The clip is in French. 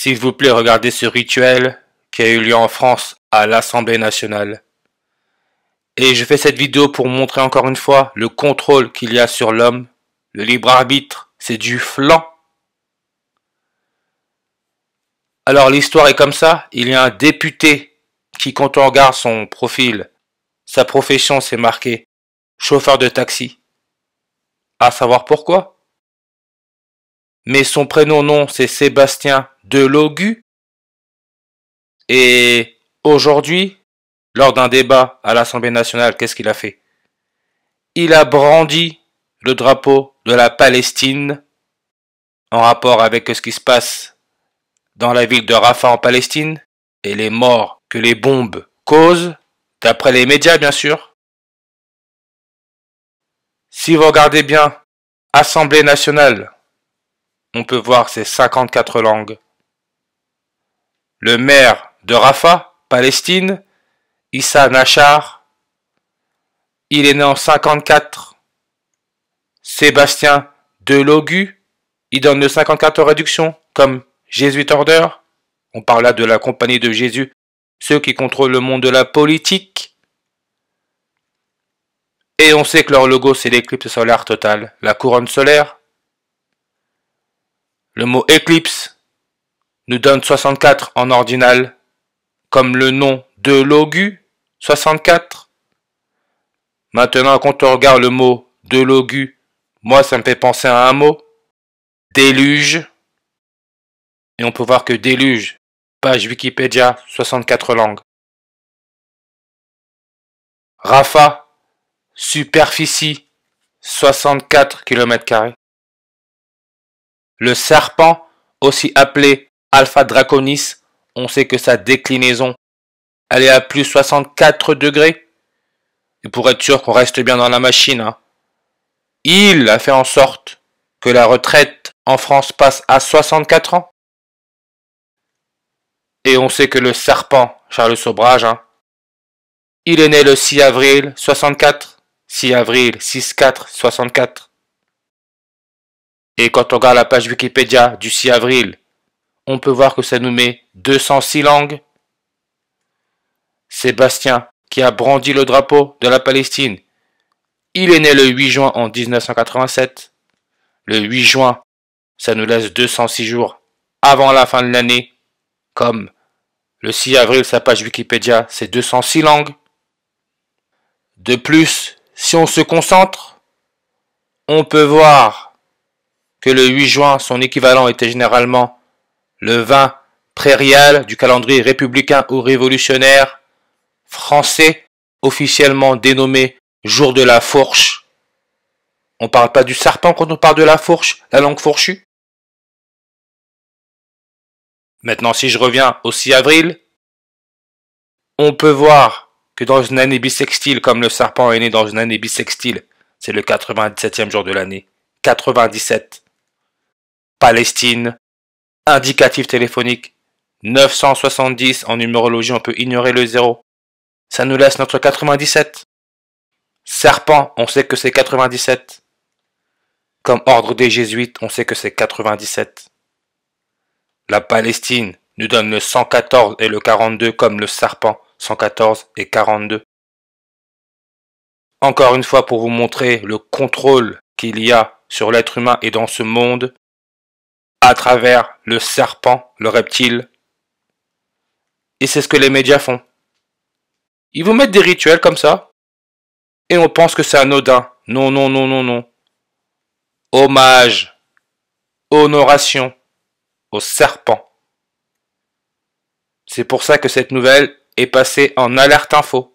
S'il vous plaît, regardez ce rituel qui a eu lieu en France à l'Assemblée nationale. Et je fais cette vidéo pour montrer encore une fois le contrôle qu'il y a sur l'homme. Le libre arbitre, c'est du flan. Alors l'histoire est comme ça, il y a un député qui, quand on regarde son profil, sa profession c'est marqué chauffeur de taxi. À savoir pourquoi. Mais son prénom non, c'est Sébastien Delogu. Et aujourd'hui, lors d'un débat à l'Assemblée nationale, qu'est-ce qu'il a fait? Il a brandi le drapeau de la Palestine en rapport avec ce qui se passe dans la ville de Rafah en Palestine et les morts que les bombes causent, d'après les médias bien sûr. Si vous regardez bien, Assemblée nationale, on peut voir ces 54 langues. Le maire de Rafah, Palestine, Issa Nachar, il est né en 54. Sébastien Delogu, il donne le 54 réduction comme Jesuit Order. On parle là de la compagnie de Jésus, ceux qui contrôlent le monde de la politique. Et on sait que leur logo c'est l'éclipse solaire totale, la couronne solaire. Le mot éclipse nous donne 64 en ordinal, comme le nom Delogu, 64. Maintenant, quand on regarde le mot Delogu, moi ça me fait penser à un mot, déluge. Et on peut voir que déluge, page Wikipédia, 64 langues. Rafah, superficie, 64 km². Le serpent, aussi appelé Alpha Draconis, on sait que sa déclinaison, elle est à plus 64 degrés. Et pour être sûr qu'on reste bien dans la machine, il a fait en sorte que la retraite en France passe à 64 ans. Et on sait que le serpent, Charles Sobrage, il est né le 6 avril 64. 6 avril 6-4 64. Et quand on regarde la page Wikipédia du 6 avril, on peut voir que ça nous met 206 langues. Sébastien, qui a brandi le drapeau de la Palestine, il est né le 8 juin en 1987. Le 8 juin, ça nous laisse 206 jours avant la fin de l'année. Comme le 6 avril, sa page Wikipédia, c'est 206 langues. De plus, si on se concentre, on peut voir que le 8 juin, son équivalent était généralement le 20 prairial du calendrier républicain ou révolutionnaire français, officiellement dénommé jour de la fourche. On parle pas du serpent quand on parle de la fourche, la langue fourchue. Maintenant, si je reviens au 6 avril, on peut voir que dans une année bissextile, comme le serpent est né dans une année bissextile, c'est le 97e jour de l'année. 97. Palestine. Indicatif téléphonique. 970 en numérologie, on peut ignorer le 0. Ça nous laisse notre 97. Serpent, on sait que c'est 97. Comme ordre des jésuites, on sait que c'est 97. La Palestine nous donne le 114 et le 42 comme le serpent, 114 et 42. Encore une fois pour vous montrer le contrôle qu'il y a sur l'être humain et dans ce monde à travers le serpent, le reptile. Et c'est ce que les médias font. Ils vous mettent des rituels comme ça et on pense que c'est anodin. Non, non, non, non, non. Hommage, honoration au serpent. C'est pour ça que cette nouvelle est passée en alerte info.